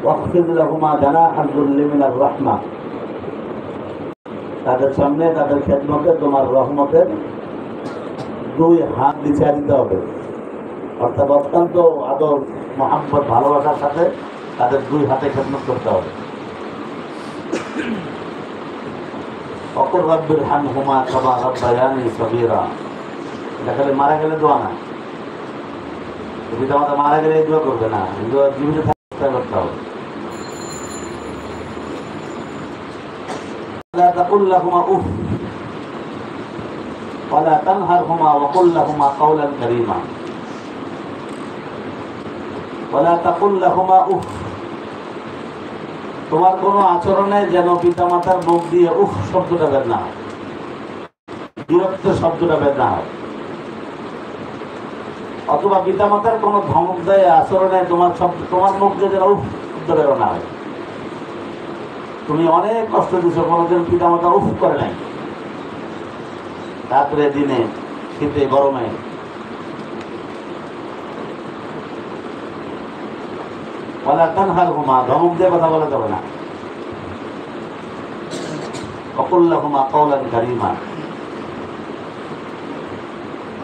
ওয়াখফিদ লাহুমা জানাহাল যুল্লি মিনার রাহমা, তাদের সামনে তাদের খেদমতে তোমার রহমতের দুই হাত বিছিয়ে দিতে হবে। অর্থাৎ অত্যন্ত আদর, মহাব্বত, ভালোবাসার সাথে তাদের দুই হাতে খেদমত করতে হবে। অকুর রাব্বির হামহুমা কামা রাব্বায়ানি সগীরা, এটা খালি মারা গেলে দোয়া না, পিতামাতা মারা গেলে এই দোয়া করবে না, এই দোয়া জীবিত থাকতে করতে হবে। লা তাকুল লাহুমা উফ ওয়ালা তানহারহুমা ওয়াকুল লাহুমা কাওলান কারীমা। ওয়ালা তাকুল লাহুমা উফ, তোমার কোনো আচরণে যেন পিতামাতার মুখ দিয়ে উফ শব্দটা বের না হয়, বিরক্ত শব্দটা বের না হয়। অথবা পিতামাতার কোনো ধমক দেয় আচরণে তোমার মুখ দিয়ে যেন উফ শব্দ বেরো না হয়। তুমি অনেক কষ্ট দিছো, কোনোদিন পিতামাতা উফ করে নাই, রাত্রে দিনে শীতে গরমে। ওয়ালা তানহারহুমা, ধমক দিয়ে কথা বলা যাবে না। ওয়াকুল লাহুমা কাওলান কারীমা,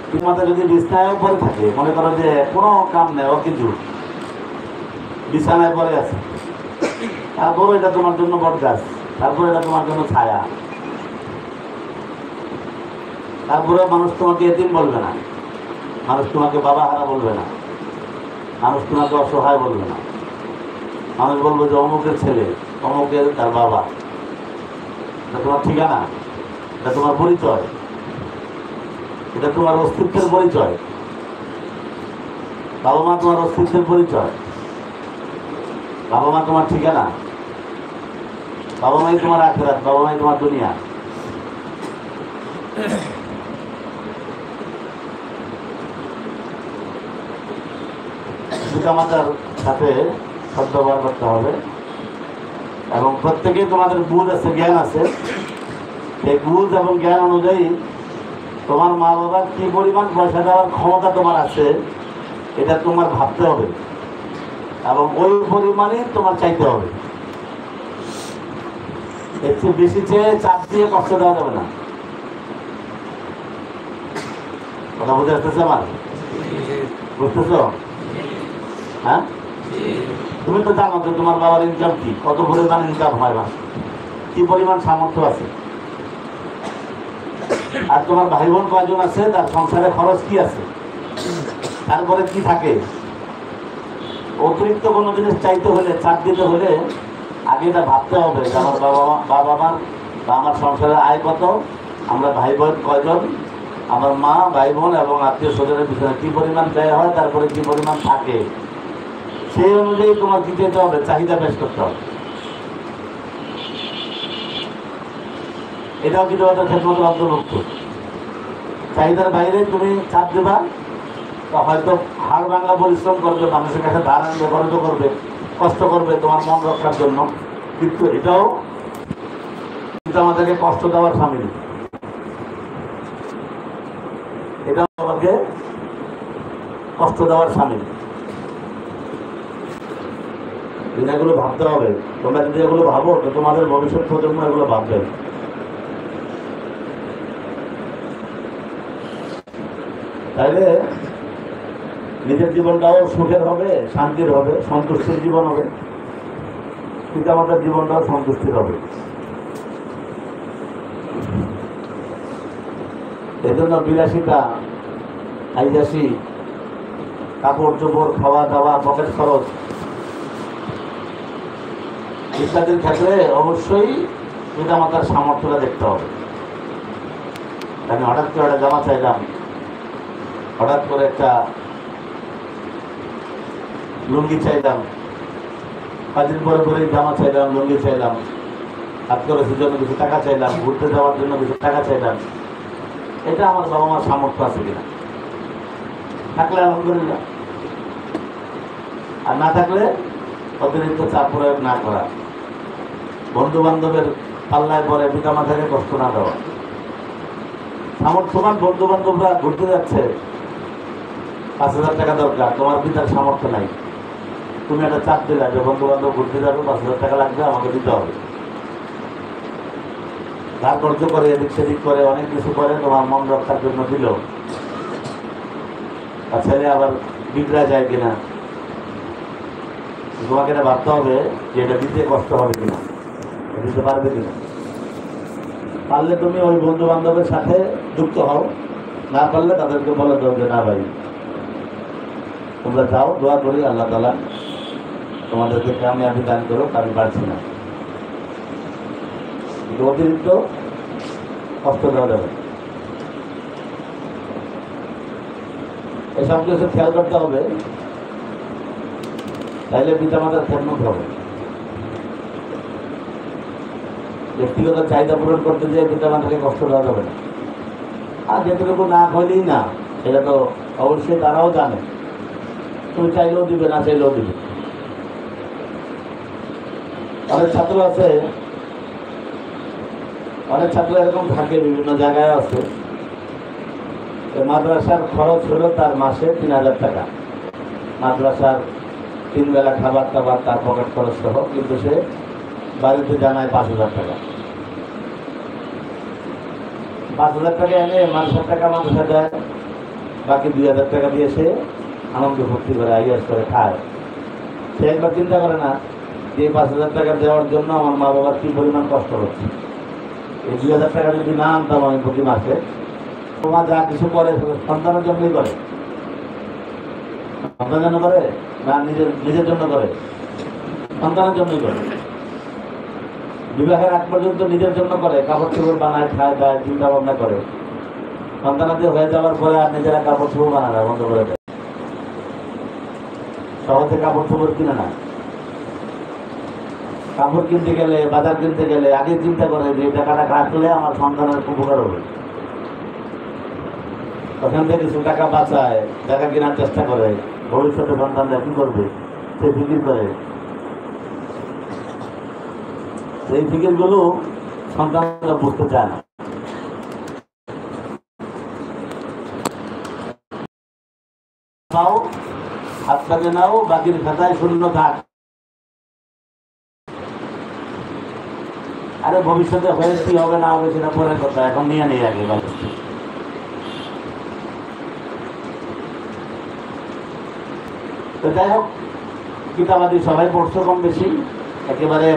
পিতামাতা যদি বিছানায় পড়ে থাকে, মনে করো যে কোনো কাম নেই, ও কিছু বিছানায় পড়ে আছে, তারপরে এটা তোমার জন্য বট গাছ, তারপরে এটা তোমার জন্য ছায়া, তারপরে মানুষ তোমাকে এতিম বলবে না, মানুষ তোমাকে বাবা হারা বলবে না, মানুষ তোমাকে অসহায় বলবে না, মানুষ বলবে যে অমুকের ছেলে, অমুকের তার বাবা। এটা তোমার ঠিকানা, এটা তোমার পরিচয়, এটা তোমার অস্তিত্বের পরিচয়। বাবা মা তোমার অস্তিত্বের পরিচয়, বাবা মা তোমার ঠিকানা, বাবা মাই তোমার আখিরাত, বাবা মাই তোমার দুনিয়া। পিতামাতার সাথে সদ্ব্যবহার করতে হবে এবং প্রত্যেকেই তোমাদের বুঝ আছে, জ্ঞান আছে। এই বুঝ এবং জ্ঞান অনুযায়ী তোমার মা বাবার কি পরিমাণ পয়সা দেওয়ার ক্ষমতা তোমার আছে, এটা তোমার ভাবতে হবে এবং ওই পরিমাণে তোমার চাইতে হবে। এর চেয়ে বেশি চেয়ে চাপ দিয়ে কষ্ট দেওয়া যাবে না। কথা বুঝে আসতেছে আমার? বুঝতেছ? হ্যাঁ, তুমি তো জানো যে তোমার বাবার ইনকাম কি, কত পরিমাণ ইনকাম হয়, বা কি পরিমাণ সামর্থ্য আছে, আর তোমার ভাই বোন কয়জন আছে, তার সংসারে খরচ কি আছে, তারপরে কি থাকে। অতিরিক্ত কোনো জিনিস চাইতে হলে, চাপ দিতে হলে আগে এটা ভাবতে হবে যে আমার বাবা মার বা আমার সংসারের আয় কত, আমরা ভাই বোন কয়জন, আমার মা, ভাই বোন এবং আত্মীয় স্বজনের পিছনে কি পরিমাণ ব্যয় হয়, তারপরে কি পরিমাণ থাকে, সেই অনুযায়ী তোমার কি যেতে হবে, চাহিদা পেশ করতে হবে। এটাও কিন্তু একটা খেদমতের অন্তর্ভুক্ত। চাহিদার বাইরে তুমি চাপ দেবা, হয়তো হাড় ভাঙা পরিশ্রম করবে, মানুষের কাছে ধার আনবে, খরচ করবে, কষ্ট করবে তোমার মন রক্ষার জন্য, কিন্তু এটাও কিন্তু আমাদেরকে কষ্ট দেওয়ার সামিল, এটাও আমাকে কষ্ট দেওয়ার সামিল। এগুলো ভাবতে হবে। তোমরা যদি এগুলো ভাবো তো তোমাদের ভবিষ্যৎ প্রজন্ম এগুলো ভাববে। তাইলে নিজের জীবনটাও সুখের হবে, শান্তির হবে, সন্তুষ্টির জীবন হবে, পিতামাতার জীবনটাও সন্তুষ্টির হবে। এই জন্য বিলাসিতা, আইজাসি, কাপড় চোপড়, খাওয়া দাওয়া, পকেট খরচ ইত্যাদির ক্ষেত্রে অবশ্যই পিতামাতার সামর্থ্যটা দেখতে হবে। আমি হঠাৎ করে একটা জামা চাইলাম, হঠাৎ করে একটা লুঙ্গি চাইলাম, কদিন পরে পরে জামা চাইলাম, লুঙ্গি চাইলাম, হাত খরচের জন্য কিছু টাকা চাইলাম, ঘুরতে যাওয়ার জন্য কিছু টাকা চাইলাম, এটা আমার বাবা মার সামর্থ্য আছে কিনা, থাকলে আলহামদুলিল্লাহ, আর না থাকলে অতিরিক্ত চাপ প্রয়োগ না করা, বন্ধু বান্ধবের পাল্লায় পরে পিতামাতাকে কষ্ট না দেওয়া। সামর্থ্যবান বন্ধু বান্ধবরা ঘুরতে যাচ্ছে, 5,000 টাকা দরকার, তোমার পিতার সামর্থ্য নাই, তুমি একটা চাপ দিলা যে বন্ধু বান্ধব ঘুরতে যাবে, 5,000 টাকা লাগবে, আমাকে দিতে হবে। ধার কর্য করে, এদিক সেদিক করে, অনেক কিছু করে, তোমার মন রক্ষার জন্য দিল। আর ছেলে আবার বিগড়া যায় কিনা, তোমাকে এটা ভাবতে হবে যে এটা দিতে কষ্ট হবে কিনা, দিতে পারবে কিনা। পারলে তুমি ওই বন্ধু বান্ধবের সাথে যুক্ত হও, না পারলে তাদেরকে বলে দাও যে না ভাই, তোমরা যাও, দোয়া করি আল্লাহ তাআলা তোমাদেরকে কামিয়াবি দান করো, আমি পারছি না। অতিরিক্ত কষ্ট দেওয়া যাবে। এসব কিছু খেয়াল করতে হবে, তাইলে পিতামাতার খেদমত হবে। ব্যক্তিগত চাহিদা পূরণ করতে যেয়ে পিতামাতাকে কষ্ট দেওয়া যাবে না। আর যেটুকু না হইলেই না, সেটা তো অবশ্যই তারাও জানে, তুমি চাইলেও দিবে, না চাইলেও দিবে। অনেক ছাত্র আছে, অনেক ছাত্র এরকম থাকে, বিভিন্ন জায়গায় আছে, মাদ্রাসার খরচ হলো তার মাসে 3,000 টাকা, মাদ্রাসার 3 বেলা খাবার টাবার তার পকেট খরচ সহ, কিন্তু সে বাড়িতে জানায় 5,000 টাকা। 5,000 টাকা এনে মাদ্রাসার টাকা মাদ্রাসা দেয়, বাকি 2,000 টাকা দিয়ে সে আনন্দ ভর্তি করে, আইয়াস করে খায়। সে একবার চিন্তা করে না যে 5,000 টাকা দেওয়ার জন্য আমার মা বাবার কি পরিমাণ কষ্ট হচ্ছে। এই 2,000 টাকা যদি না আনতাম আমি প্রতি মাসে, তোমার যা কিছু করে সন্তানের জন্যই করে। সন্তানের জন্য করে না নিজের জন্য করে? সন্তানের জন্যই করে। বিবাহের আগ পর্যন্ত নিজের জন্য করে, কাপড় চোপড় বানায়, খায়, দায়, চিন্তা ভাবনা করে। সন্তানাদের হয়ে যাওয়ার পরে আর নিজেরা কাপড় চোপড় বানায় বন্ধ করে দেয়, সহজে কাপড় চোপড় কিনে না। কাপড় কিনতে গেলে, বাজার কিনতে গেলে আগে চিন্তা করে যে টাকাটা কাটলে আমার সন্তানের উপকার হবে। ওখান থেকে কিছু টাকা বাঁচায়, টাকা কেনার চেষ্টা করে, ভবিষ্যতে সন্তানরা কি করবে সে ফিকির করে। এই ফিকিরগুলো সন্তানরা বুঝতে চায় না। নাও, হাত কাজে নাও, বাকির খাতায় শূন্য থাক। আরে ভবিষ্যতে হয়ে কি হবে না হবে সেটা পরের কথা, এখন নিয়ে নেই আগে। তো যাই হোক, কিতাবাদি সবাই পড়ছো কম বেশি, একেবারে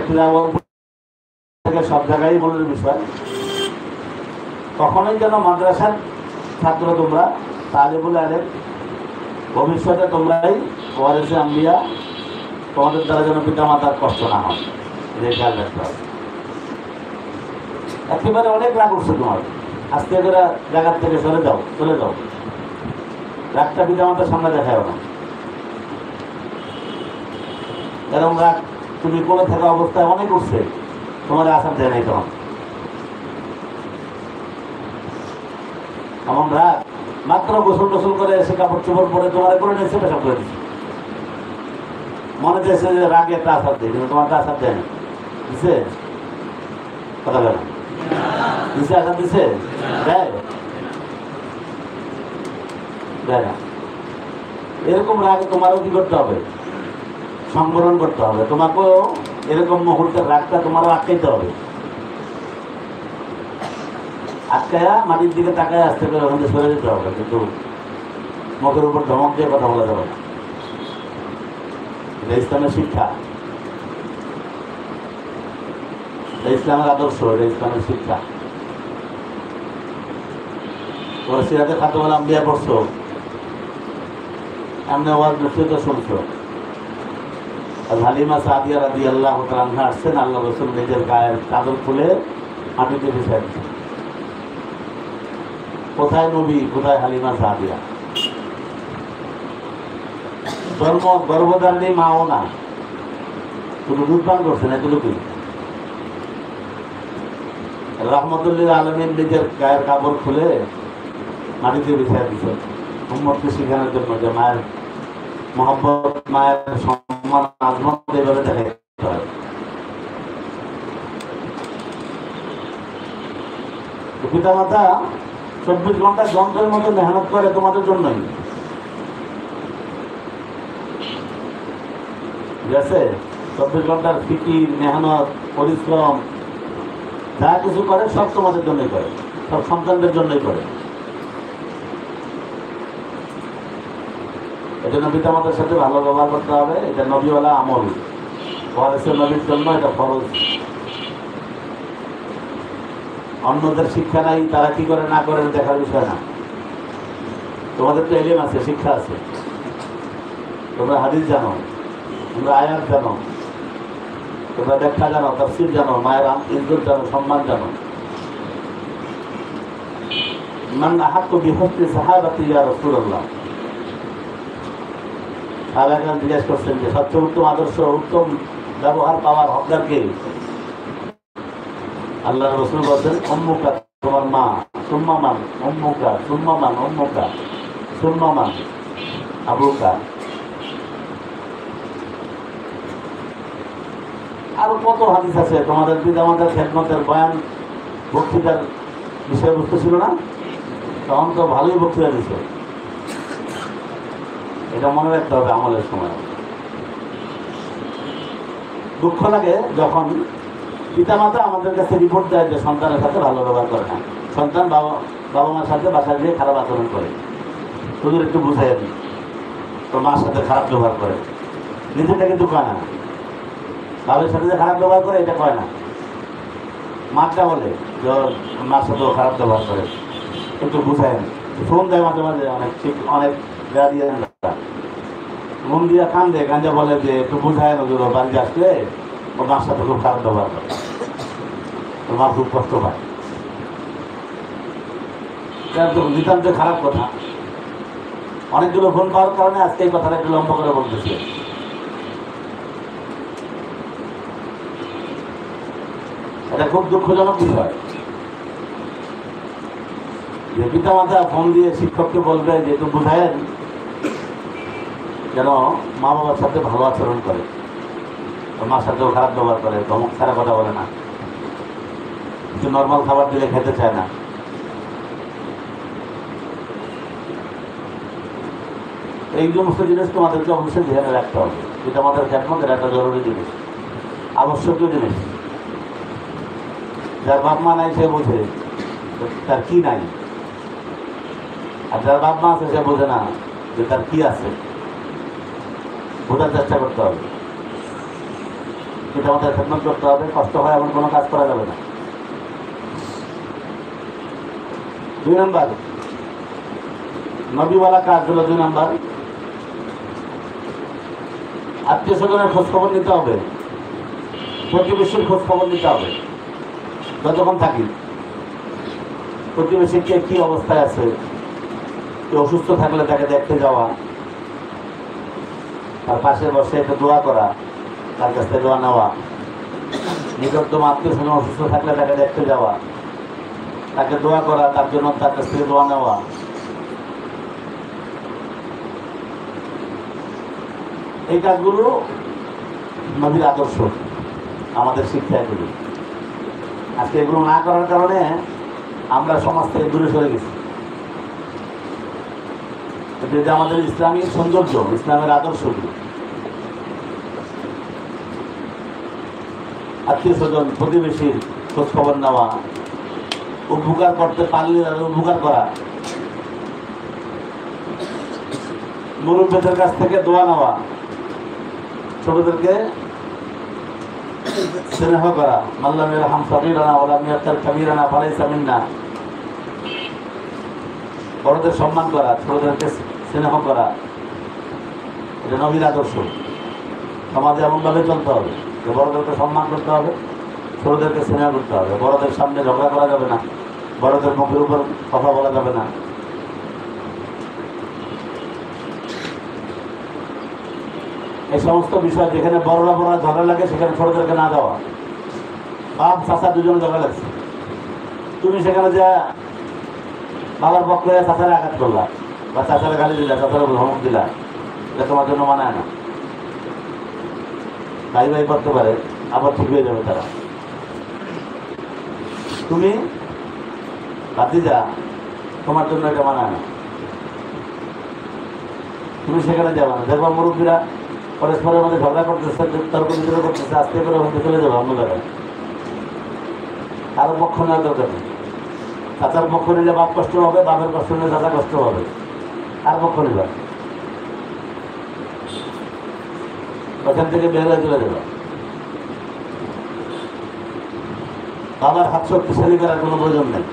সব জায়গায় মনের বিষয়। কখনোই যেন মাদ্রাসার ছাত্র তোমরা, তালিবুল আলেম, ভবিষ্যতে তোমরাই ওয়ারিসে আম্বিয়া, তোমাদের দ্বারা যেন পিতা মাতার কষ্ট না হয়, এটা খেয়াল রাখতে হবে। একেবারে অনেক রাগ উঠছে তোমার, আস্তে করে জায়গার থেকে সরে যাও, চলে যাও। রাগটা পিতা মাতার সামনে দেখাও না। এরকম রাগ তুমি কোলে থাকা অবস্থায় অনেক উঠছে, তোমার আসার দেয় নাই তখন। এমন রাগ, মাত্র গোসল টোসল করে এসে কাপড় চোপড় পরে তোমার করে নিয়েছে, পেশাব করে দিচ্ছে। মনে চাইছে যে রাগে একটা আসার দেয়, কিন্তু তোমার আসার দেয় না। দিছে কথা বলে দিছে, আসার দিছে, দেয় দেয় না। এরকম রাগ তোমারও কি করতে হবে? সংবরণ করতে হবে। তোমাকেও এরকম মুহূর্তের রাগটা তোমারও আটকাইতে হবে। আটকায়া মাটির দিকে তাকায় আসতে করে ওখান থেকে সরে যেতে হবে, কিন্তু মুখের উপর ধমক দিয়ে কথা বলা যাবে না। এটা ইসলামের শিক্ষা, এটা ইসলামের আদর্শ, এটা ইসলামের শিক্ষা। তোমরা সিরাতে খাতুমুল আম্বিয়া পড়ছো, এমনি ওয়াজ নসিহত শুনছো। হালিমা সাদিয়া রাদিয়াল্লাহু তাআলা আনহা আসছেন, আল্লাহ রাসূল নিজের গায়ের চাদর খুলে মাটিতে বিছায় দিয়েছেন। কোথায় নবী, কোথায় হালিমা সাদিয়া? গর্ভধারিণী মাও না, শুধু দুধ পান করছেন, এতটুকুই। রাহমাতুল্লিল আলামিন নিজের গায়ের কাপড় খুলে মাটিতে বিছায় দিয়েছেন উম্মতকে শিখানোর জন্য যে মায়ের মহব্বত, মায়ের সম্মান, আজমত এইভাবে দেখাতে হয়। পিতা মাতা 24 ঘন্টা যন্ত্রের মতো মেহনত করে তোমাদের জন্যই। ঠিক আছে? 24 ঘন্টার ফিকির, মেহনত, পরিশ্রম যা কিছু করে সব তোমাদের জন্যই করে, সব সন্তানদের জন্যই করে। এই জন্য পিতামাতার সাথে ভালো ব্যবহার করতে হবে। এটা নবীওয়ালা আমল, ওয়ারিসের নবীর জন্য এটা ফরজ। অন্যদের শিক্ষা নাই, তারা কি করে না করে দেখার বিষয় না। তোমাদের তো এলিম আছে, শিক্ষা আছে, তোমরা হাদিস জানো, তোমরা আয়াত জানো, তোমরা ব্যাখ্যা জানো, তাফসীর জানো, মায়ের ইজ্জত জানো, সম্মান জানো। মান আহাক্কু বিহুসনি সাহাবাতি ইয়া রাসূলুল্লাহ। সাহাবাগণ জিজ্ঞেস করছেন যে সবচেয়ে উত্তম আদর্শ, উত্তম ব্যবহার পাওয়ার হকদার কে? আল্লাহ রাসূল বলেন উম্মুকা, তোমার মা, সুম্মা মান উম্মুকা, সুম্মা মান উম্মুকা, সুম্মা মান আবুকা। আরো কত হাদিস আছে। তোমাদের পিতামাতার খেদমতের বয়ান বক্তৃতার বিষয়বস্তু ছিল না? তখন তো ভালোই বক্তৃতা দিচ্ছে। এটা মনে রাখতে হবে আমলের সময়। দুঃখ লাগে যখন পিতামাতা আমাদের কাছে রিপোর্ট দেয় যে সন্তানের সাথে ভালো ব্যবহার করে না, সন্তান বাবা মার সাথে বাসায় গিয়ে খারাপ আচরণ করে। তোদের একটু বুঝাই দিই, তোর মার সাথে খারাপ ব্যবহার করে, নিজেটা কিন্তু কয় না। বাবার সাথে যে খারাপ ব্যবহার করে এটা কয় না, মাটা বলে যে মার সাথেও খারাপ ব্যবহার করে, একটু বুঝায়। ফোন দেয় মাঝে মাঝে, অনেক ঠিক অনেক গাড়ি মন দিয়া কান দেয়, গাঞ্জা বলে যে একটু বুঝায় নজর বাড়িতে আসলে ও মার সাথে খুব খারাপ ব্যবহার করে, ওর মা খুব কষ্ট পায়। নিতান্ত খারাপ কথা। অনেকগুলো ফোন পাওয়ার কারণে আজকে এই কথাটা একটু লম্বা করে বলতেছি। এটা খুব দুঃখজনক বিষয় যে পিতামাতা ফোন দিয়ে শিক্ষককে বলবে যে একটু বুঝায়েন যেন মা বাবার সাথে ভালো আচরণ করে, মার সাথেও খারাপ ব্যবহার করে, ধমক ছাড়া কথা বলে না, কিছু নর্মাল খাবার দিলে খেতে চায় না। এই সমস্ত জিনিস তোমাদেরকে অবশ্যই ধ্যানে রাখতে হবে। পিতামাতার খেদমতের একটা জরুরি জিনিস, আবশ্যকীয় জিনিস। যার বাপ মা নাই সে বোঝে তার কি নাই, আর যার বাপ মা আছে সে বোঝে না যে তার কি আছে। বোঝার চেষ্টা করতে হবে, পিতামাতার খেদমত করতে হবে। কষ্ট হয় এমন কোনো কাজ করা যাবে না। 2 নম্বর নবীওয়ালা কাজ হলো, 2 নম্বর আত্মীয় স্বজনের খোঁজ খবর নিতে হবে, প্রতিবেশীর খোঁজ খবর নিতে হবে। যতক্ষণ থাকি প্রতিবেশী কে কি অবস্থায় আছে, কেউ অসুস্থ থাকলে তাকে দেখতে যাওয়া, তার পাশে বসে একটু দোয়া করা, তার কাছ থেকে দোয়া নেওয়া। নিকটতম আত্মীয় স্বজন অসুস্থ থাকলে তাকে দেখতে যাওয়া, তাকে দোয়া করা, তার জন্য তার কাছ থেকে দোয়া নেওয়া। এই কাজগুলো নবীর আদর্শ, আমাদের শিক্ষা এগুলো। আজকে এগুলো না করার কারণে আমরা সমাজ থেকে দূরে সরে গেছি। এটা আমাদের ইসলামী সৌন্দর্য, ইসলামের আদর্শগুলো। আত্মীয় স্বজন প্রতিবেশীর খোঁজ খবর নেওয়া, উপকার করতে পারলে তাদের উপকার করা, মুরব্বীদের কাছ থেকে দোয়া নেওয়া, ছোটদেরকে স্নেহ করা। মাল্লাম ইয়ারহাম সাগীরানা ওয়া লাম ইয়ারহাম কাবীরানা ফালাইসা মিন্না। বড়দের সম্মান করা, ছোটদেরকে স্নেহ করা, এটা নবীর আদর্শ। সমাজে এমনভাবে চলতে হবে যে বড়দেরকে সম্মান করতে হবে, ছোটদেরকে স্নেহ করতে হবে। বড়দের সামনে ঝগড়া করা যাবে না, বড়দের মুখের উপর কথা বলা যাবে না। এই সমস্ত বিষয় যেখানে বড়রা ঝগড়া লাগে সেখানে ছোটদেরকে না দেওয়া। বাপ চাচা দুজনে ঝগড়া লাগছে, তুমি সেখানে যা বাবার পক্ষে চাচারে আঘাত করলা বা চাচারে গালি দিলা, চাচারে ধমক দিলা, এটা তোমার জন্য মানায় না। ভাই ভাই করতে পারে, আবার ঠিক হয়ে যাবে তারা। তুমি ভাতিজা, তোমার জন্য এটা মানায় না, তুমি সেখানে যাবে না। দেখবা মুরব্বীরা পরস্পরের মধ্যে ঝগড়া করতেছে, তর্ক বিতর্ক করতেছে, আস্তে করে হতে চলে যাবো অন্য জায়গায়। কারো পক্ষ নেওয়ার দরকার নেই। চাচার পক্ষ নিলে বাপ কষ্ট হবে, বাপের কষ্ট নিলে চাচা কষ্ট হবে। কার পক্ষ নিবা? ওখান থেকে বের হয়ে চলে যাবে। বাবার হাত শক্তিশালী করার কোনো প্রয়োজন নেই।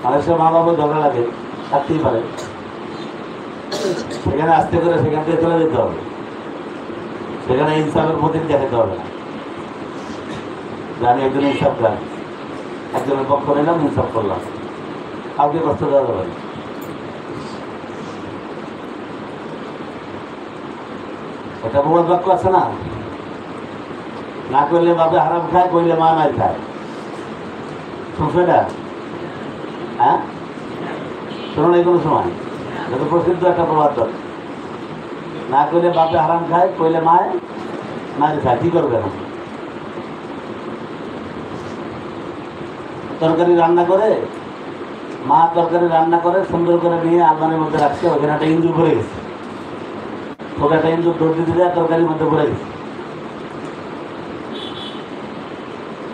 মানুষের মা বাবা ঝগড়া লাগে, থাকতেই পারে, সেখানে আস্তে করে সেখান থেকে চলে যেতে হবে। সেখানে ইনসাফের প্রতীক দেখাতে হবে না, আমি একজন ইনসাফ গান, একজনের পক্ষ নিলাম, ইনসাফ করলাম, কাউকে কষ্ট দেওয়া যাবে না। এটা বহু বাক্য আছে না, না করলে বাপে হারাম খায়, করলে মা মার খায়। শুনছো এটা? হ্যাঁ, শোনো এই কোনো সময়, এটা প্রসিদ্ধ একটা প্রবাদ। না করলে বাপে হারাম খায়, করলে মায় মার খায়। কি করবে না? তরকারি রান্না করে, মা তরকারি রান্না করে সুন্দর করে নিয়ে আলমারির মধ্যে রাখছে, ওখানে একটা ইন্দুর ভরে গেছে, তোকে একটা ইন্দুর দৌড় দিতে দেয়, তরকারির মধ্যে ভরে গেছে।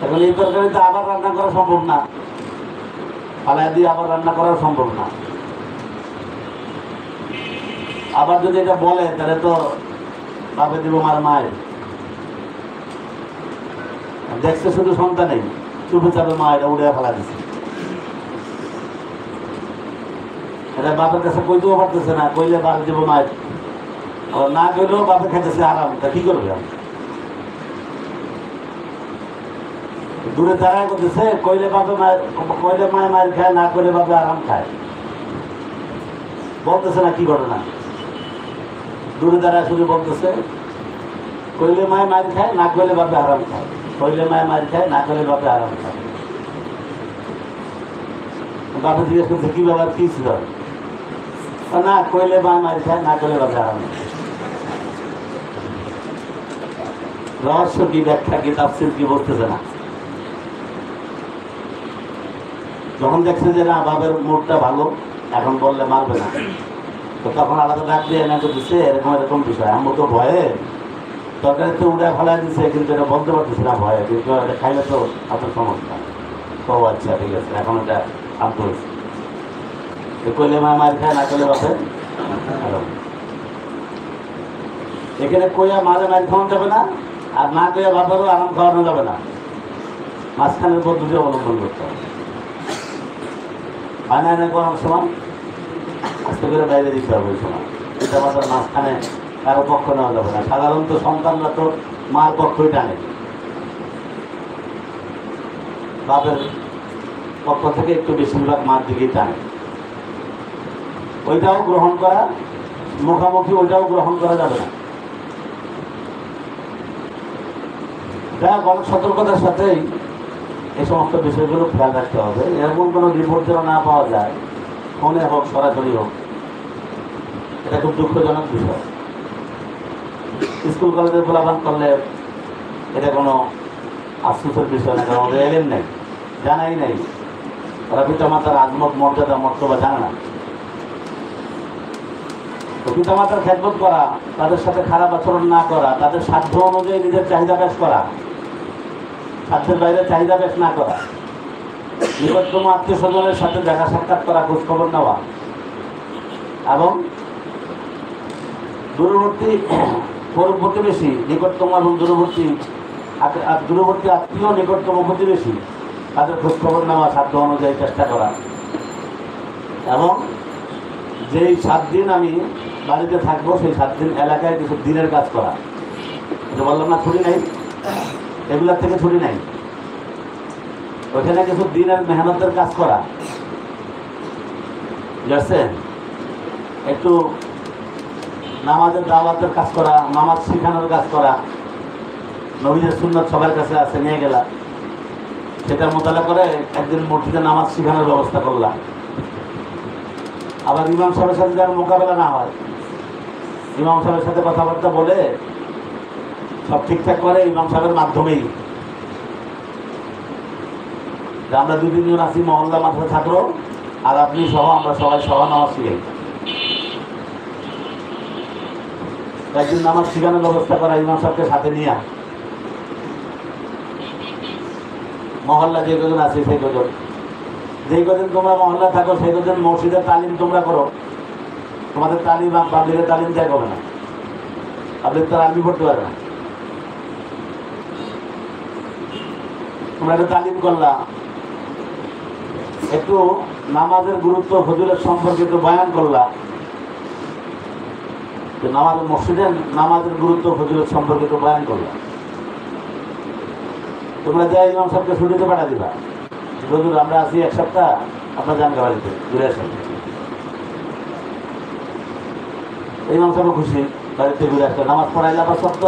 এখন এই তরকারিতে আবার রান্না করা সম্ভব না, পালায় দিয়ে আবার রান্না করা সম্ভব না। আবার যদি এটা বলে তাহলে তো বাপে দিব মার মায়ের, দেখছে শুধু সন্তানেই, চুপে চাপে মা এটা উড়ে ফেলা দিচ্ছে। এটা বাপের কাছে কইতেও পারতেছে না, কইলে বাপ দিব মায়ের, আবার না কইলেও বাপে খাইতেছে আরাম। তা কি করবে? দূরে দাঁড়ায় করতেছে, কইলে বাপে মায়ের, কইলে মায়ের মায়ের খায়, না কইলে বাপে আরাম খায়। বলতেছে না কি ঘটনা, দূরে দাঁড়ায় শুধু বলতেছে, কইলে মায়ের মায়ের খায়, না কইলে বাপে আরাম খায়, কইলে মায়ের মায়ের খায়, না কইলে বাপে আরাম খায়। বাপে জিজ্ঞেস করছে কি ব্যাপার, কি ছিল? না, কইলে মায়ের মায়ের খায়, না কইলে বাপে আরাম খায়। রহস্য কি, ব্যাখ্যা কি, তাফসীর কি বলতেছে না। যখন দেখছে যে না বাপের মুডটা ভালো, এখন বললে মারবে না, তো তখন আলাদা ডাক দিয়ে এনে দিচ্ছে এরকম এরকম বিষয়। আমি তো ভয়ে তরকারিতে উঠে ফেলা দিচ্ছে, কিন্তু এটা বলতে পারতেছি না ভয়ে, কিন্তু এটা খাইলে তো আপনার সমস্যা। তো আচ্ছা ঠিক আছে, এখন এটা আনতে হয়েছে। কইলে মা মার খায়, না করলে বাপে। এখানে কইয়া মারে মার খাওয়ানো যাবে না, আর না কইয়া বাপেরও আরাম খাওয়ানো যাবে না। মাঝখানের পদ্ধতি অবলম্বন করতে হবে। বানায় করার সময় আস্তে করে বাইরে দিতে হবে। ওই সময় এটা মাথার মাঝখানে কারো পক্ষ নেওয়া যাবে না। সাধারণত সন্তানরা তো মার পক্ষই টানে, বাপের পক্ষ থেকে একটু বেশিরভাগ মার দিকেই টানে। ওইটাও গ্রহণ করা, মুখামুখি ওইটাও গ্রহণ করা যাবে না। যাই হোক, অনেক সতর্কতার সাথেই এই সমস্ত বিষয়গুলো খেয়াল রাখতে হবে। এমন কোনো রিপোর্ট যেন না পাওয়া যায়, ফোনে হোক সরাসরি হোক, এটা খুব দুঃখজনক বিষয়। স্কুল কলেজে গোলাপান করলে এটা কোনো আফসোসের বিষয় না, কারণ ওদের এলেন নেই, জানাই নাই, ওরা পিতামাতার আজমত মর্যাদা মর্তবা জানে না। তো পিতামাতার খেদমত করা, তাদের সাথে খারাপ আচরণ না করা, তাদের সাধ্য অনুযায়ী নিজের চাহিদা পেশ করা, সাধ্যের বাইরে চাহিদা পেশ না করা, নিকটতম আত্মীয় স্বজনের সাথে দেখা সাক্ষাৎ করা, খোঁজখবর নেওয়া, এবং দূরবর্তী প্রতিবেশী, নিকটতম এবং দূরবর্তী আত্মীয়, নিকটতম প্রতিবেশী, তাদের খোঁজখবর নেওয়া, সাধ্য অনুযায়ী চেষ্টা করা। এবং যেই 7 দিন আমি বাড়িতে থাকবো, সেই 7 দিন এলাকায় কিছু দিনের কাজ করা। এটা বললাম না ছুটি নাই, এগুলার থেকে ছুটি নাই, ওইখানে কিছু দিনের মেহনতের কাজ করা, বুঝছেন? একটু নামাজের দাওয়াতের কাজ করা, নামাজ শেখানোর কাজ করা, নবীদের সুন্নাত সবার কাছে আছে, নিয়ে গেলা, সেটা মোতালা করে একদিন মসজিদে নামাজ শেখানোর ব্যবস্থা করলাম। আবার ইমাম সাহেবের সাথে যেন মোকাবেলা না হয়, ইমাম সাহেবের সাথে কথাবার্তা বলে সব ঠিকঠাক করে ইমাম সাহেবের মাধ্যমেই। আমরা 2-3 জন আছি মহল্লা মাদ্রাসা ছাত্র, আর আপনি সহ আমরা সবাই সভা নামাজ শিখাই। একদিন নামাজ শিখানোর ব্যবস্থা করা, ইমাম সাহেবকে সাথে নিয়ে মহল্লা যে কজন আছে সেই কজন, যেই কদিন তোমরা মহল্লা থাকো সেই কদিন মসজিদের তালিম তোমরা করো। তোমাদের তালিম পাবলিকের তালিম দেয় হবে না, পাবলিক তো আর্মি পড়তে পারে না। তোমরা একটা তালিম করলা, একটু নামাজের গুরুত্ব ফজিলত সম্পর্কিত বয়ান করলা, নামাজ মসজিদের নামাজের গুরুত্ব ফজিলত সম্পর্কিত বয়ান করলা। তোমরা যাই ইমাম সাহেবকে ছুটিতে পাঠা দিবা, হুজুর আমরা আছি এক সপ্তাহ, আপনার জানকা বাড়িতে ঘুরে আসেন। ইমাম সাহেব খুশি, বাড়িতে ঘুরে আসলে নামাজ পড়াইলা বা শব্দ,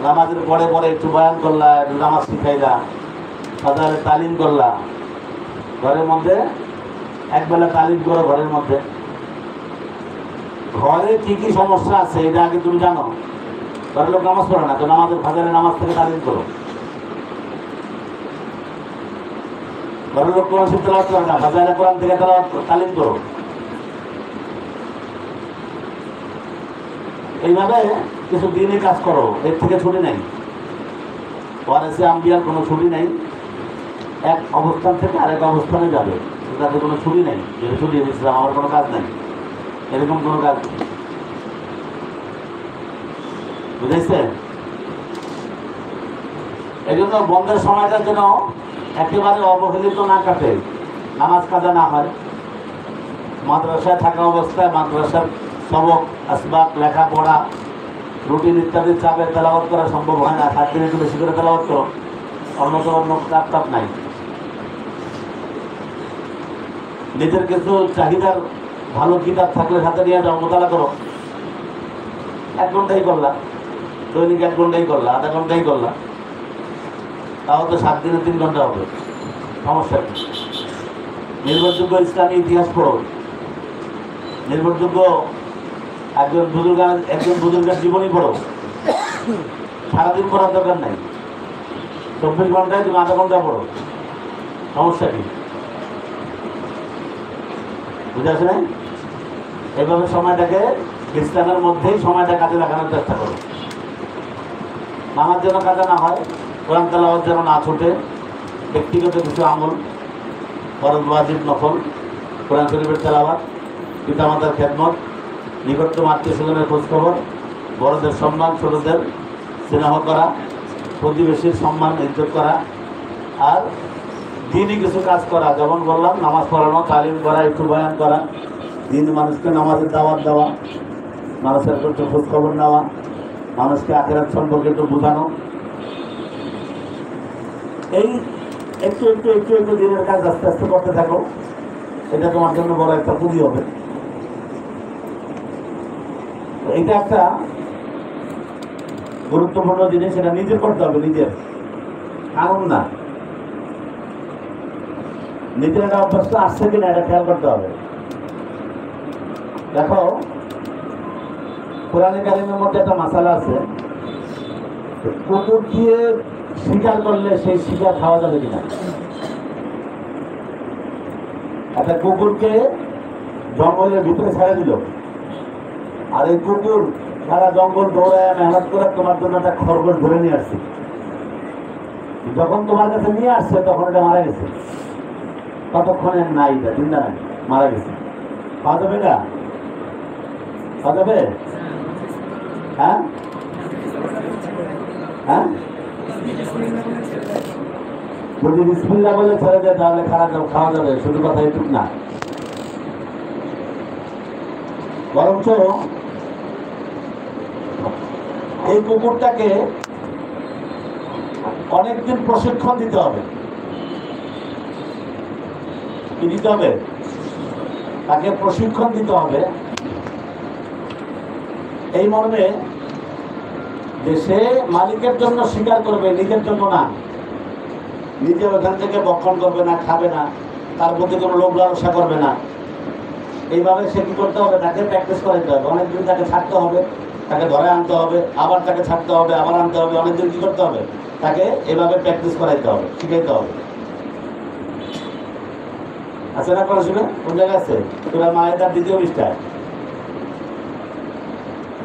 নামাজের পরে পরে একটু বয়ান করলা, একটু নামাজ শিখাইলা, সাধারণ তালিম করলা। ঘরের মধ্যে একবেলা তালিম করো, ঘরের মধ্যে ঘরে কি কি সমস্যা আছে এটা আগে তুমি জানো। ঘরের লোক নামাজ পড়ে না, তো নামাজের ফাজারে নামাজ থেকে তালিম করো। ঘরের লোক কোরআন শরীফ তেলাওয়াত করে না, ফাজারে কোরআন থেকে তালিম করো। এইভাবে কিছু দিনই কাজ করো, এর থেকে ছুটি নেই। ওয়ারেসে আম্বিয়ার কোনো ছুটি নেই, এক অবস্থান থেকে আরেক অবস্থানে যাবে, তাতে কোনো ছুটি নেই। যেটা ছুটি দিয়েছিলাম আমার কোনো কাজ নেই, এরকম কোনো কাজ নেই, বুঝেছে? এই জন্য বন্ধের সময়টা যেন একেবারে অবহেলিত না কাটে, নামাজ কাজা না হয়। মাদ্রাসায় থাকা অবস্থায় মাদ্রাসার সবক আসবাব লেখাপড়া রুটিন ইত্যাদি চাপে তেলাওয়াত করা সম্ভব হয় না। 7 দিনে একটু বেশি করে তেলাওয়াত করো, অন্য চাপ টাপ নাই। নিজের কিছু চাহিদার ভালো কিতাব থাকলে সাথে নিয়ে যাও, মোতালা করো। 1 ঘন্টাই করলা, দৈনিক 1 ঘন্টাই করলা, আধা ঘন্টাই করলা, তাও তো 7 দিনে 3 ঘন্টা হবে, সমস্যা কি? নির্ভরযোগ্য ইসলামী ইতিহাস পড়ো, নির্ভরযোগ্য একজন বুজুর্গের জীবনী পড়ো। সারাদিন পড়ার দরকার নাই, 24 ঘন্টায় তুমি আধা ঘন্টা পড়ো, সমস্যা কি? বুঝে আসে নাই? এইভাবে সময়টাকে ইসলামের মধ্যেই সময়টা কাজে লাগানোর চেষ্টা করো। নামাজ যেন কাজে না হয়, কোরআন তেলাওয়াত যেন না ছুটে, ব্যক্তিগত কিছু আমল, ফরজ ওয়াজিব নফল, কোরআন শরীফের তেলাওয়াত, পিতামাতার খেদমত, নিকটতম আত্মীয় স্বজনের খোঁজখবর, বড়দের সম্মান, ছোটদের স্নেহ করা, প্রতিবেশীর সম্মান ইজ্জত করা, আর দিনই কিছু কাজ করা। যেমন বললাম, নামাজ পড়ানো, তালিম করা, একটু বয়ান করা, দিন মানুষকে নামাজের দাওয়াত দেওয়া, মানুষের একটু খোঁজখবর নেওয়া, মানুষকে আখিরাত সম্পর্কে একটু বোঝানো। এই একটু একটু একটু একটু দিনের কাজ আস্তে আস্তে করতে থাকো, এটা তোমার জন্য বড় একটা পুঁজি হবে। এটা একটা গুরুত্বপূর্ণ জিনিস, এটা নিজে করতে হবে, নিজের কারণ না, নিজের একটা অভ্যস্ত আসছে কিনা এটা খেয়াল করতে হবে। দেখো, কোরআনে কারিমের মধ্যে একটা মাসালা আছে, কুকুর দিয়ে শিকার করলে সেই শিকার খাওয়া যাবে কিনা। একটা কুকুরকে জঙ্গলের ভিতরে ছেড়ে দিল, আর এই কুকুর সারা জঙ্গল দৌড়ায় মেহনত করে তোমার জন্য একটা খরগোশ ধরে নিয়ে আসছে। যখন তোমার কাছে নিয়ে আসছে তখন এটা মারা গেছে, ততক্ষণে নাই, এটা চিন্তা নাই, মারা গেছে। খাওয়া যাবে এটা? খাওয়া যাবে? হ্যাঁ হ্যাঁ, যদি বিসমিল্লাহ বলে ছেড়ে দেয় তাহলে খাওয়া যাবে, শুধু কথা এটুক না। বরঞ্চ এই কুকুরটাকে অনেকদিন প্রশিক্ষণ দিতে হবে। কি দিতে হবে? তাকে প্রশিক্ষণ দিতে হবে এই মর্মে যে সে মালিকের জন্য শিকার করবে, নিজের জন্য না। নিজে ওখান থেকে ভক্ষণ করবে না, খাবে না, তার প্রতি কোনো লোভ লালসা করবে না। এইভাবে সে কি করতে হবে? তাকে প্র্যাকটিস করাইতে হবে। অনেকদিন তাকে ছাড়তে হবে, তাকে ধরে আনতে হবে, আবার তাকে ছাড়তে হবে, আবার আনতে হবে। অনেকদিন কি করতে হবে? তাকে এভাবে প্র্যাকটিস করাইতে হবে, শিখাইতে হবে। আছে না পড়াশোনা? কোন জায়গায় আছে? তোরা মায়ের 2য় পৃষ্ঠায়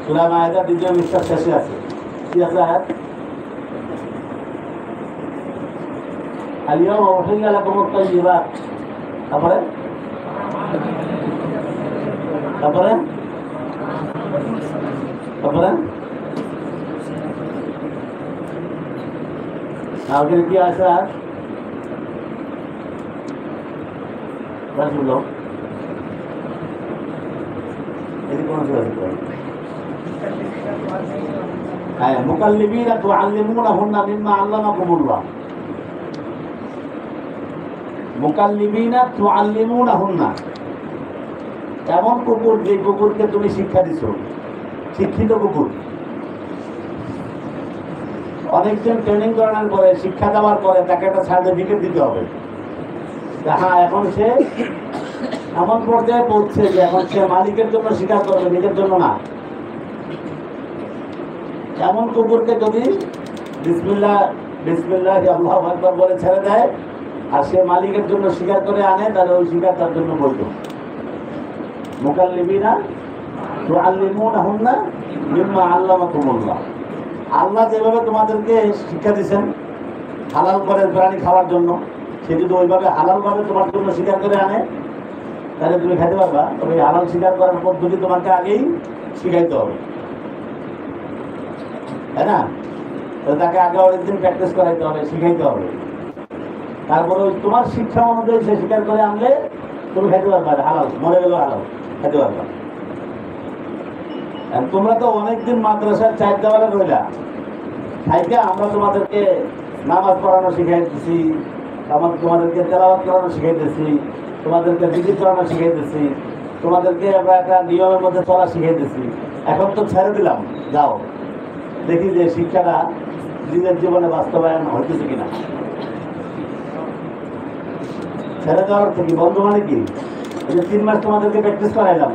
সূরা মায়েদার দ্বিতীয় পৃষ্ঠার শেষে আছে। কি আছে আয়াত? আলিয়াউমা উহিল্লা লাকুমুত তাইয়্যিবাত। তারপরে তারপরে তারপরে ওখানে কি আছে? আর শুনলো এদিকে কোন হ্যাঁ, মুকাল্লিমিনা তুআল্লিমুনাহুন্না মিম্মা আল্লামাকুমুল্লাহ। মুকাল্লিমিনা তুআল্লিমুনাহুন্না, এমন কুকুর যে কুকুরকে তুমি শিক্ষা দিছো, শিক্ষিত কুকুর। অনেকজন ট্রেনিং করানোর পরে, শিক্ষা দেওয়ার পরে তাকে একটা সার্টিফিকেট দিতে হবে। হ্যাঁ, এখন সে এমন পর্যায়ে পৌঁছছে যে এখন সে মালিকের জন্য শিকার করবে, নিজের জন্য না। এমন কুকুরকে যদি বিসমিল্লাহ বিসমিল্লাহ আল্লাহু আকবার বলে ছেড়ে দেয় আর সে মালিকের জন্য শিকার করে আনে, তাহলে ওই শিকার তার জন্য বৈধ। মুকাল্লিমিনা তুআল্লিমুনাহুন্না মিম্মা আল্লামাকুমুল্লাহ। আল্লাহ যেভাবে তোমাদেরকে শিক্ষা দিয়েছেন হালাল করে প্রাণী খাওয়ার জন্য, সে যদি ওইভাবে হালালভাবে তোমার জন্য শিকার করে আনে তাহলে তুমি খেতে পারবা। তবে হালাল শিকার করার পদ্ধতি তোমাকে আগেই শিখাইতে হবে, তাই না? তো তাকে আগে অনেকদিন প্র্যাকটিস করাইতে হবে, শিখাইতে হবে। তারপরে ওই তোমার শিক্ষা অনুযায়ী সে শিকার করে আনলে তুমি খেতে পারবা, হালাল মরে গেল হালাল খেতে পারবা। তোমরা তো অনেকদিন মাদ্রাসার চার দেওয়ালে রইলা, তাইকে আমরা তোমাদেরকে নামাজ পড়ানো শিখাইতেছি, তোমাদেরকে তেলাওয়াত করানো শিখাইতেছি, তোমাদেরকে জিকির করানো শিখাইতেছি, তোমাদেরকে আমরা একটা নিয়মের মধ্যে চলা শিখাইতেছি। এখন তো ছেড়ে দিলাম, যাও দেখি যে শিক্ষাটা নিজের জীবনে বাস্তবায়ন হইতেছে কিনা। ছেড়ে দেওয়ার অর্থ কি? বন্ধ মানে কি? এই যে 3 মাস তোমাদেরকে প্র্যাকটিস করাইলাম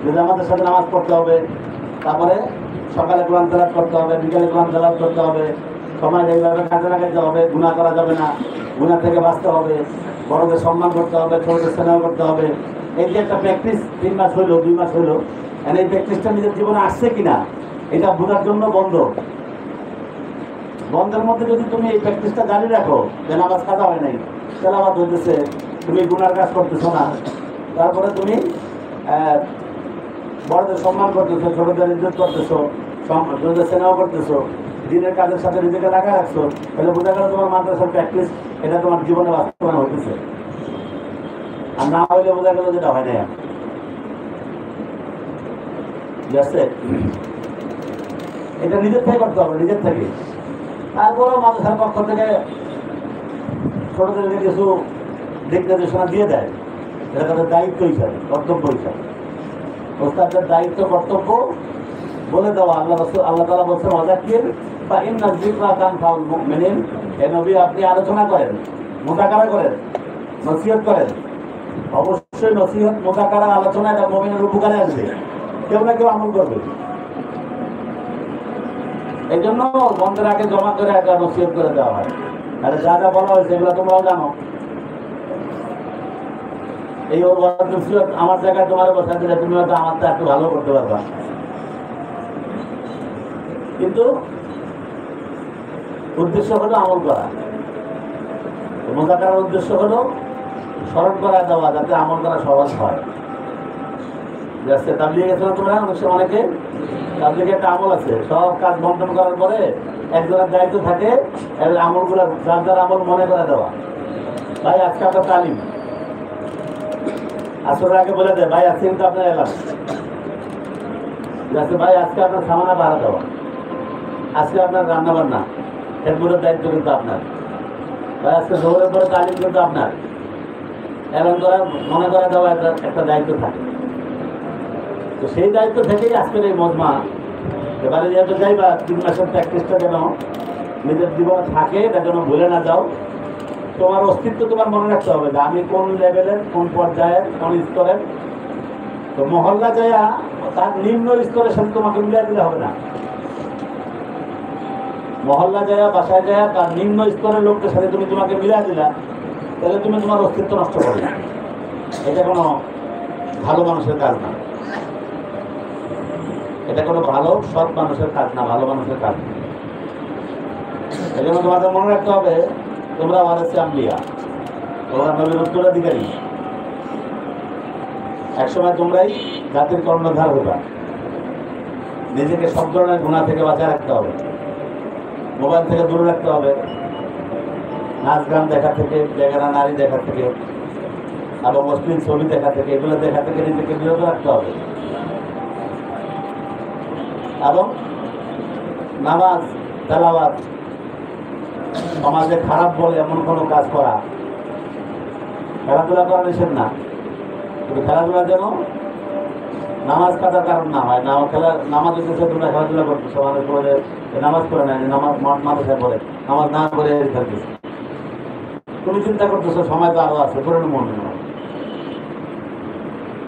যে আমাদের সাথে নামাজ পড়তে হবে, তারপরে সকালে কোরআন তেলাওয়াত করতে হবে, বিকালে কোরআন তেলাওয়াত করতে হবে, সময় এইভাবে কাজে লাগাইতে হবে, গুনাহ করা যাবে না, গুনাহ থেকে বাঁচতে হবে, বড়দের সম্মান করতে হবে, ছোটদের স্নেহ করতে হবে। এই যে একটা প্র্যাকটিস 3 মাস হইলো, 2 মাস হইলো, এই প্র্যাকটিসটা নিজের জীবনে আসছে কিনা এটা বোঝার জন্য বন্ধ। বন্ধের মধ্যে যদি তুমি এই প্র্যাকটিসটা জারি রাখো যে নামাজ কাজা হয় নাই, তেলাওয়াত হইতেছে, তুমি গুনার কাজ করতেছো না, তারপরে তুমি বড়দের সম্মান করতেছো, ছোটদের ইজ্জত করতেছো, ছোটদের স্নেহ করতেছো, দিনের কাজের সাথে নিজেকে লাগা রাখছো, তাহলে বোঝা গেল তোমার মাদ্রাসার প্র্যাকটিস এটা তোমার জীবনে বাস্তবায়ন হইতেছে। আর না হইলে বোঝা গেল যেটা হয় না। এটা নিজের থেকে করতে হবে, নিজের থেকে। তারপরেও মাদ্রাসার পক্ষ থেকে ছোটদেরকে কিছু দিক নির্দেশনা দিয়ে দেয়, এটা তাদের দায়িত্ব হিসাবে, কর্তব্য হিসাবে। ওস্তাদের দায়িত্ব কর্তব্য বলে দেওয়া। আল্লাহ তাআলা বলছেন ওয়াযাক্কির ফা ইন্না যিকরা তানফাউল মুমিনিন। হে নবী, আপনি আলোচনা করেন, মুযাকারা করেন, নসিহত করেন। অবশ্যই নসিহত, মুযাকারা, আলোচনা এটা মুমিনের উপকারে আসবে, কেউ না কেউ আমল করবে। এই জন্য বন্ধের আগে জমা করে একটা নসিহত করে দেওয়া হয়। আর যা যা বলা হয়েছে এগুলো তোমরাও জানো। এই নসিহত আমার জায়গায় তোমার বসা দিলে তুমি হয়তো আমারটা একটু ভালো করতে পারবা, কিন্তু উদ্দেশ্য হলো আমল করা। মুযাকারার উদ্দেশ্য হলো স্মরণ করা দেওয়া, যাতে আমল করা সহজ হয়। তাবলীগে গেছো না তোমরা? অনেকে তাবলীগে একটা আমল আছে, সব কাজ বন্টন করার পরে একজনের দায়িত্ব থাকে আমলগুলো যার যার আমল মনে করে দেওয়া। ভাই আজকে আপনার তালিম, আসরের আগে বলে দেয় ভাই আজকে কিন্তু আপনার এলাম, ভাই আজকে আপনার সামানা ভাড়া দেওয়া, আজকে আপনার রান্না বান্না এরপরের দায়িত্ব কিন্তু আপনার, ভাই আজকে জোহরের পরে তালিম কিন্তু আপনার। এলাম করা, মনে করে দেওয়া একটা দায়িত্ব থাকে। তো সেই দায়িত্ব থেকেই আজকের এই মজমা। এবারে যেহেতু যাইবা 3 মাসের প্র্যাকটিসটা যেন নিজের জীবনে থাকে, এটা যেন ভুলে না যাও। তোমার অস্তিত্ব তোমার মনে রাখতে হবে যে আমি কোন লেভেলের, কোন পর্যায়ের, কোন স্তরের। তো মহল্লা যাইয়া তার নিম্ন স্তরের সাথে তোমাকে মিলিয়ে দিলে হবে না। মহল্লা যাইয়া, বাসায় যাইয়া তার নিম্ন স্তরের লোকদের সাথে তুমি তোমাকে মিলিয়ে দিলা, তাহলে তুমি তোমার অস্তিত্ব নষ্ট করবে। এটা কোনো ভালো মানুষের কাজ না। এটা কোনো ভালো সৎ মানুষের কাজ না, ভালো মানুষের কাজ। এই জন্য তোমাদের মনে রাখতে হবে, তোমরা ওয়ারিসে আম্বিয়া, তোমরা নবীর উত্তরাধিকারী। একসময় তোমরাই জাতির কর্ণধার হবা। নিজেকে সব ধরনের গুনাহ থেকে বাঁচিয়ে রাখতে হবে, মোবাইল থেকে দূরে রাখতে হবে, নাচ গান দেখা থেকে, বেগানা নারী দেখা থেকে, এবং অশ্লীল ছবি দেখা থেকে, এগুলো দেখা থেকে নিজেকে বিরত রাখতে হবে। এবং নামাজ, তেলাওয়াত, সমাজে খারাপ বলে এমন কোনো কাজ করা, খেলাধুলা করা নিষেধ না, কিন্তু খেলাধুলা যেন নামাজ কাটার কারণ না হয়। নামাজ এসেছে, তোমরা খেলাধুলা করতেছো, মানুষ করে নামাজ পড়ে না, নামাজ মাদ্রাসায় পড়ে, নামাজ না করে ফেলতেছে। তুমি চিন্তা করতেছো সময় তো আরো আছে, করে মন নয়।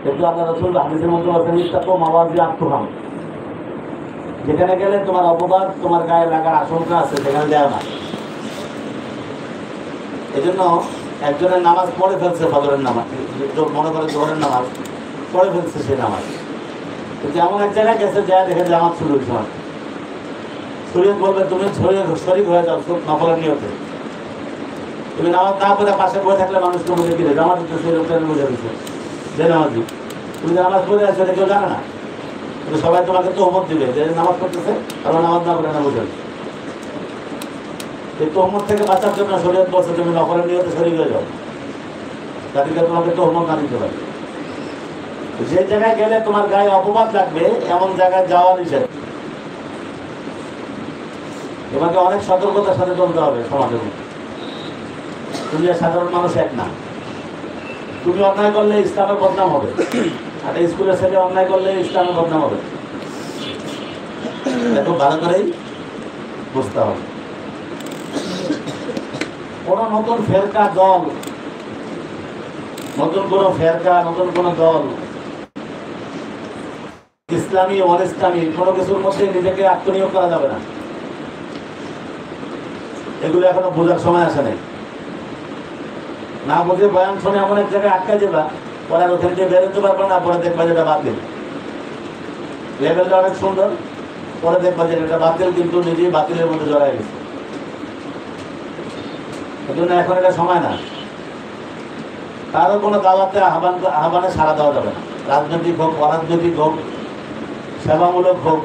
কিন্তু আল্লাহ রাসূল হাদিসের মধ্যে বলেছেন, ইত্তাকু মাওয়াজি আত্মহাম, যেখানে গেলে তোমার অপবাদ তোমার গায়ে লাগার আশঙ্কা আছে সেখানে দেওয়া না। এই জন্য একজনের নামাজ পড়ে ফেলছে, ফজরের নামাজ, মনে করে জোহরের নামাজ পড়ে ফেলছে, সে নামাজ কিন্তু এমন এক জায়গায় গেছে, যা দেখে জামাত শুরু হয়েছে। শরীয়ত বলবে তুমি শরীক হয়ে যাও নফলের নিয়তে। তুমি নামাজ না পড়ে পাশে বসে থাকলে মানুষকে বুঝে দিলে জামাত দিচ্ছে, বুঝে দিচ্ছে যে নামাজি। তুমি নামাজ পড়ে আসছো এটা কেউ জানে না, কিন্তু সবাই তোমাকে তহমত দিবে যে নামাজ পড়তেছে, কারণ নামাজ না পড়ে না বুঝে। এই তহমত থেকে বাঁচার জন্য শরীয়ত বলছে তুমি নফলের নিয়তে শরীক হয়ে যাও, তাদেরকে তোমাকে তহমত না দিতে পারে। যে জায়গায় গেলে তোমার গায়ে অপবাদ লাগবে এমন জায়গায় যাওয়া নিষেধ। তোমাকে অনেক সতর্কতার সাথে চলতে হবে সমাজের মধ্যে। তুমি সাধারণ মানুষ এক না। তুমি অন্যায় করলে ইসলামের বদনাম হবে, আর স্কুলের ছেলে অন্যায় করলে ইসলামের বদনাম হবে। দেখো ভালো করেই বুঝতে হবে। কোন নতুন ফেরকা দল, নতুন কোন ফেরকা, নতুন কোন দল ইসলামী অন ইসলামী কোনো কিছুর মধ্যে নিজেকে আত্মনিয়োগ করা যাবে না। এগুলো এখনো বোঝার সময় আসে নাই। না বুঝে বয়ান শুনে এমন এক জায়গায় আটকা যাবা, পরে ওখান থেকে বেরোতে পারবে না, পরে দেখবা যেটা বাতিল। লেভেলটা অনেক সুন্দর, পরে দেখবা যে এটা বাতিল, কিন্তু নিজেই বাতিলের মধ্যে জড়াই গেছে। এই জন্য এখন এটা সময় না। কারো কোনো দাওয়াতে আহ্বানে সাড়া দেওয়া যাবে না। রাজনৈতিক হোক, অরাজনৈতিক হোক, সেবামূলক হোক,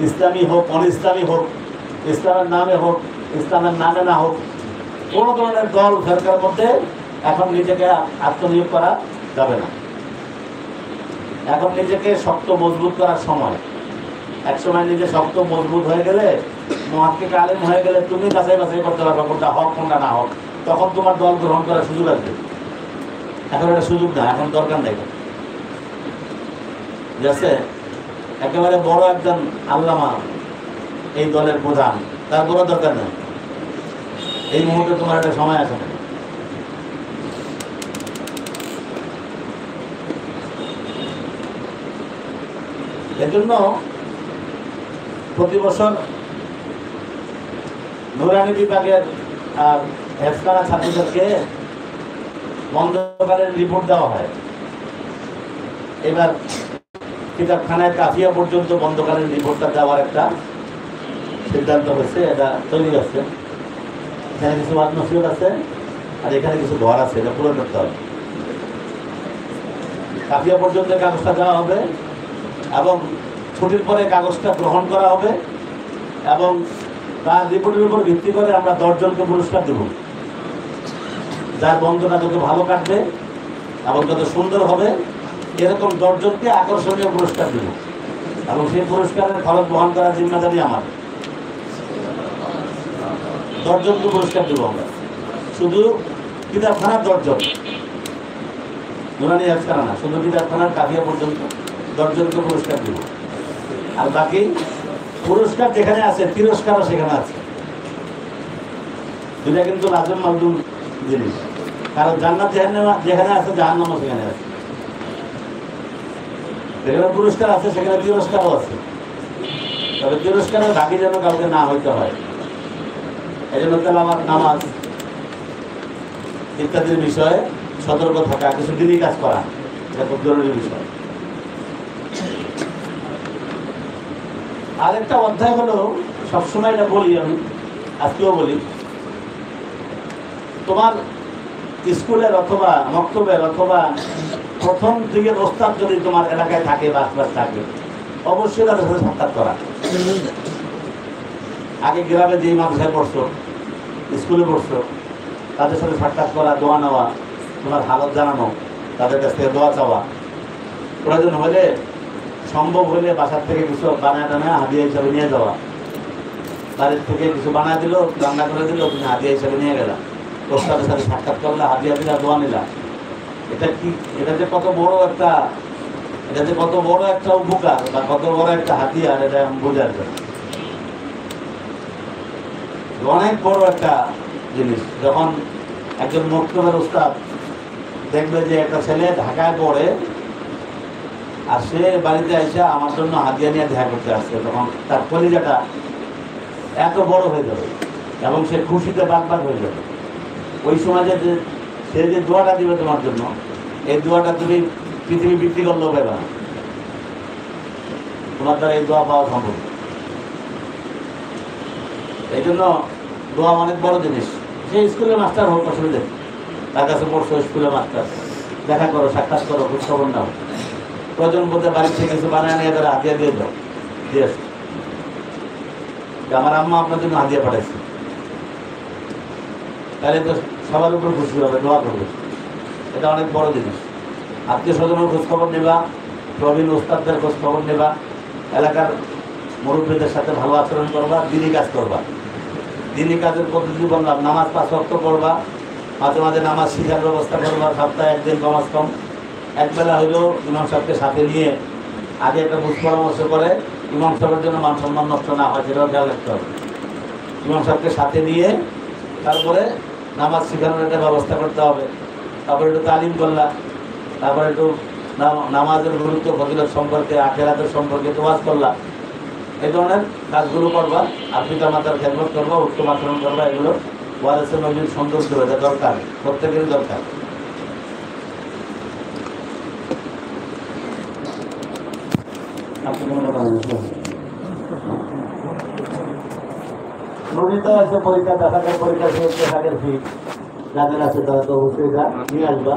ইসলামী হোক, অন ইসলামী হোক, ইসলামের নামে হোক, ইসলামের নামে না হোক, কোনো ধরনের দল সরকারের মধ্যে এখন নিজেকে আত্মনিয়োগ করা যাবে না। এখন নিজেকে শক্ত মজবুত করার সময়। এক সময় নিজে শক্ত মজবুত হয়ে গেলে, মুহাক্কিক আলেম হয়ে গেলে তুমি যাচাই বাছাই করতে পারবে কোনটা হক কোনটা না হক, তখন তোমার দল গ্রহণ করার সুযোগ আসবে। এখন এটা সুযোগ না, এখন দরকার নেই। যাচ্ছে একেবারে বড় একজন আল্লামা এই দলের প্রধান, তার বড় দরকার নেই। এই মুহূর্তে তোমার একটা সময় আসে না। এজন্য প্রতি বছর নুরানি বিভাগের আর হেফখানা ছাত্রদেরকে বন্ধকালের রিপোর্ট দেওয়া হয়। এবার কিতাবখানায় কাফিয়া পর্যন্ত বন্ধকালের রিপোর্টটা দেওয়ার একটা সিদ্ধান্ত হয়েছে, এটা তৈরি আছে। এখানে কিছু নসিহত আছে, আর এখানে কিছু ঘর আছে, এটা পূরণ করতে হবে। কাফিয়া পর্যন্ত কাগজটা দেওয়া হবে, এবং ছুটির পরে কাগজটা গ্রহণ করা হবে, এবং তার রিপোর্টের উপর ভিত্তি করে আমরা 10 জনকে পুরস্কার দেব। যার বন্ধটা যত ভালো কাটবে এবং যত সুন্দর হবে, এরকম 10 জনকে আকর্ষণীয় পুরস্কার দেব, এবং সেই পুরস্কারের খরচ বহন করার জিম্মাদারি আমার। 10 জনকে পুরস্কার দেবো আমরা, শুধু কিতাবখানার 10 জন, নুরানি হেফখানা না, শুধু কিতাবখানার কাফিয়া পর্যন্ত 10 জনকে পুরস্কার দেব। আর বাকি পুরস্কার যেখানে আছে, তিরস্কারও সেখানে আছে। দুটা কিন্তু লাজম মালদুম জিনিস। কারণ জান্নাত যেখানে আছে, জাহান্নামও সেখানে আছে। যেখানে পুরস্কার আছে সেখানে তিরস্কারও আছে, তবে তিরস্কারের ভাগী যেন কাউকে না হইতে হয়। এই জন্য তেলাওয়াত, নামাজ ইত্যাদির বিষয়ে সতর্ক থাকা, কিছু দিনই কাজ করা, এটা খুব জরুরি বিষয়। আরেকটা অধ্যায় হলো, সবসময় এটা বলি আমি, আজকেও বলি, তোমার স্কুলের অথবা মক্তবের অথবা প্রথম দিকের ওস্তাদ যদি তোমার এলাকায় থাকে বা আশপাশ থাকে, অবশ্যই তাদের সাথে সাক্ষাৎ করা। আগে গ্রামে যেই মাদ্রাসায় পড়ছো, স্কুলে পড়ছো, তাদের সাথে সাক্ষাৎ করা, দোয়া নেওয়া, তোমার হালত জানানো, তাদের কাছ থেকে দোয়া চাওয়া, প্রয়োজন হলে সম্ভব হলে বাসার থেকে কিছু বানায় টানায় হাদিয়া হিসাবে নিয়ে যাওয়া। বাড়ির থেকে কিছু বানায় দিল, রান্না করে দিল, তুমি হাদিয়া হিসাবে নিয়ে গেলা, ওস্তাদের সাথে সাক্ষাৎ করলে, হাদিয়া দিলা, দোয়া নিলা। এটা কি, এটা যে কত বড় একটা, এটা যে কত বড় একটা উপকার বা কত বড় একটা হাতিয়ার, এটা বোঝার জন্য অনেক বড় একটা জিনিস। যখন একজন মক্তবের উস্তাদ দেখবে যে একটা ছেলে ঢাকায় পড়ে আর সে বাড়িতে এসে আমার জন্য হাদিয়া নিয়ে দেখা করতে আসছে, তখন তার কলিজাটা এত বড় হয়ে যাবে এবং সে খুশিতে বাগবাগ হয়ে যাবে। ওই সময় যে সে যে দোয়াটা দিবে তোমার জন্য, এই দোয়াটা তুমি পৃথিবী বিক্রি করলেও পাবে না, তোমার দ্বারা এই দোয়া পাওয়া সম্ভব। এই জন্য দোয়া অনেক বড় জিনিস। সে স্কুলের মাস্টার হোক, অসুবিধে, তার কাছে পড়ছো স্কুলের মাস্টার, দেখা করো, সাক্ষাৎ করো, খোঁজখবর নাও, প্রয়োজন বলতে বাড়ির থেকে কিছু বানায় নিয়ে তারা হাদিয়া দিয়ে দাও, দিয়ে আসো, আমার আম্মা আপনার জন্য হাদিয়া পাঠাইছে, তাহলে তো সবার উপর খুশি হবে, দোয়া করবে। এটা অনেক বড় জিনিস। আত্মীয় স্বজনের খোঁজখবর নেবা, প্রবীণ ওস্তাদদের খোঁজখবর নেবা, এলাকার মুরব্বীদের সাথে ভালো আচরণ করবা, দিনী কাজ করবা। দিনী কাজের পদ্ধতি বললাম, নামাজ 5 ওয়াক্ত করবা, মাঝে মাঝে নামাজ শিখার ব্যবস্থা করবা, সপ্তাহে একদিন কমাস কম, একবেলা হইলেও ইমাম সাহেবকে সাথে নিয়ে আগে একটা বুঝ পরামর্শ করে ইমাম সাহেবের জন্য মান সম্মান নষ্ট না হয় সেটাও খেয়াল রাখতে হবে। ইমাম সাহেবকে সাথে নিয়ে তারপরে নামাজ শেখানোর একটা ব্যবস্থা করতে হবে। তারপরে একটু তালিম করলা, তারপরে একটু নামাজের গুরুত্ব ফজিলত সম্পর্কে, আখেরাতের সম্পর্কে ওয়াজ করলা। এই ধরনের কাজগুলো করবা, আর পিতা মাতার খেদমত করবা, উত্তম আচরণ করবা। এগুলো ওয়ারিসে নবীর সৌন্দর্য, এটা দরকার, প্রত্যেকেরই দরকার। নবীতে আছে পরীক্ষা, দেখা পরীক্ষা শেষ, আগের ফি যাদের আছে তারা তো অবশ্যই নিয়ে আসবা।